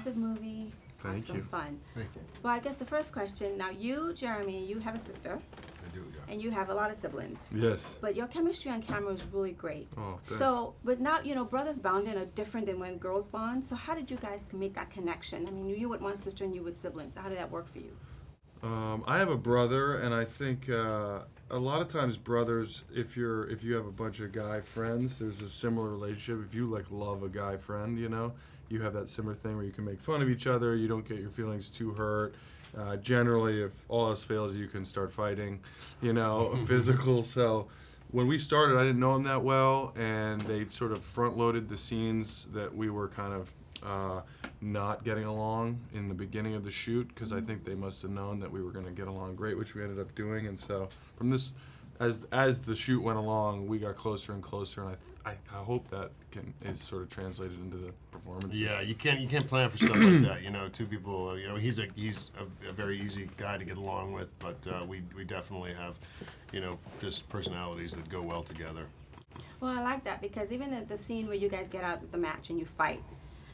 effective movie. Thank awesome you. Fun. Thank you. Well, I guess the first question, now you, Jeremy, you have a sister, I do, yeah. and you have a lot of siblings. Yes. But your chemistry on camera is really great. Oh, thanks. So, but now, brothers bonding are different than when girls bond. So how did you guys make that connection? I mean, you with one sister and you with siblings. How did that work for you? I have a brother, and I think a lot of times brothers, if you have a bunch of guy friends, there's a similar relationship. If you love a guy friend, you have that similar thing where you can make fun of each other. You don't get your feelings too hurt. Generally, if all else fails, you can start fighting, physical. So when we started, I didn't know him that well, and they sort of front-loaded the scenes that we were kind of not getting along in the beginning of the shoot, because I think they must have known that we were going to get along great, which we ended up doing. And so from this, as the shoot went along, we got closer and closer, and I hope that is sort of translated into the performances. Yeah, you can't plan for stuff like that. Two people. He's a very easy guy to get along with, but we definitely have, just personalities that go well together. Well, I like that, because even at the scene where you guys get out of the match and you fight,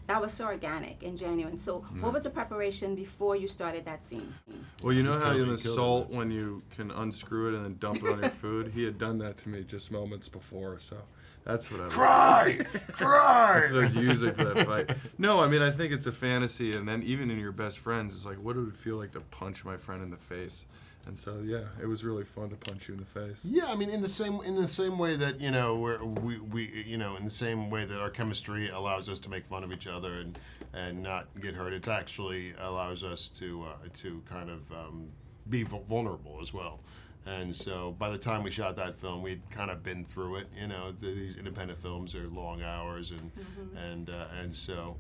that was so organic and genuine. So what was the preparation before you started that scene? Well, you know how in the killed salt, it. when you can unscrew it and then dump it on your food? He had done that to me just moments before, so that's what I was... Cry! That's what I was using for that fight. No, I mean, I think it's a fantasy, and then even in your best friends, it's like, what would it feel like to punch my friend in the face? And so, yeah, it was really fun to punch you in the face. Yeah, I mean, in the same way that we in the same way that our chemistry allows us to make fun of each other and not get hurt, it actually allows us to kind of be vulnerable as well. And so, by the time we shot that film, we'd kind of been through it. These independent films are long hours, and so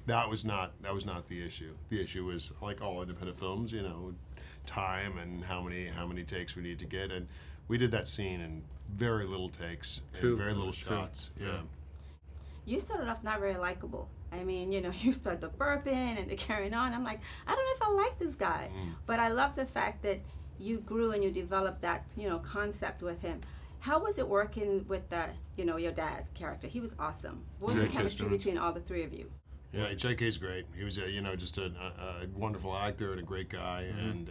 that was not the issue. The issue was, like all independent films, time and how many takes we need to get, and we did that scene in very little takes and very little shots. Yeah. You started off not very likable. I mean, you start the burping and the carrying on. I'm like, I don't know if I like this guy. But I love the fact that you grew and you developed that, concept with him. How was it working with your dad's character? He was awesome. What was the chemistry between all the three of you? Yeah, J.K.'s great. He was, just a wonderful actor and a great guy,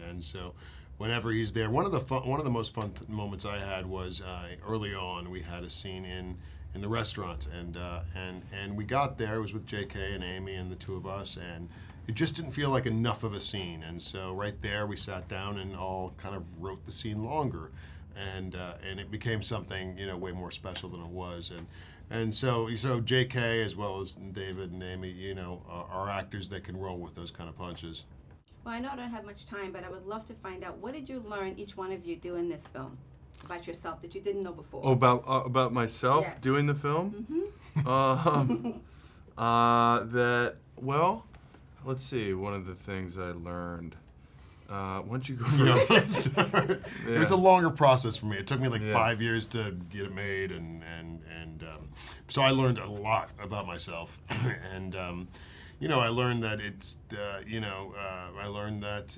and so whenever he's there, one of the most fun moments I had was early on. We had a scene in the restaurant, and we got there. It was with J.K. and Amy and the two of us, and it just didn't feel like enough of a scene. And so right there, we sat down and all kind of wrote the scene longer, and it became something way more special than it was. And so J.K. as well as David and Amy, are actors that can roll with those kind of punches. Well, I know I don't have much time, but I would love to find out, what did you learn, each one of you, doing this film about yourself that you didn't know before? Oh, about myself doing the film? Let's see. One of the things I learned. Once you go It was a longer process for me. It took me 5 years to get it made, and so I learned a lot about myself, and I learned that I learned that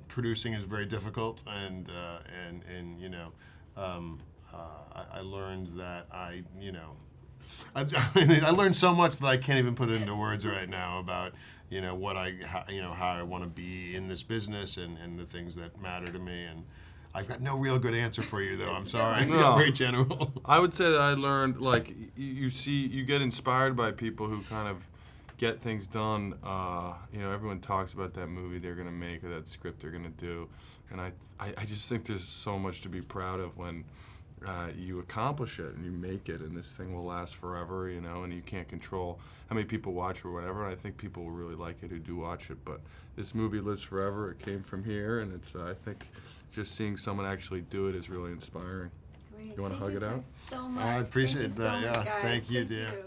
producing is very difficult, and I learned that I learned so much that I can't even put it into words right now about how I want to be in this business and the things that matter to me. And I've got no real good answer for you, though. I'm sorry. No. Very general. I would say that I learned, you get inspired by people who kind of get things done. Everyone talks about that movie they're going to make or that script they're going to do. And I just think there's so much to be proud of when you accomplish it and you make it, and this thing will last forever, and you can't control how many people watch or whatever. And I think people will really like it who do watch it. But this movie lives forever. It came from here, and it's I think just seeing someone actually do it is really inspiring. Great. You want to hug it out? So much. I appreciate Thank you that. so Yeah, much, guys. thank you, dear.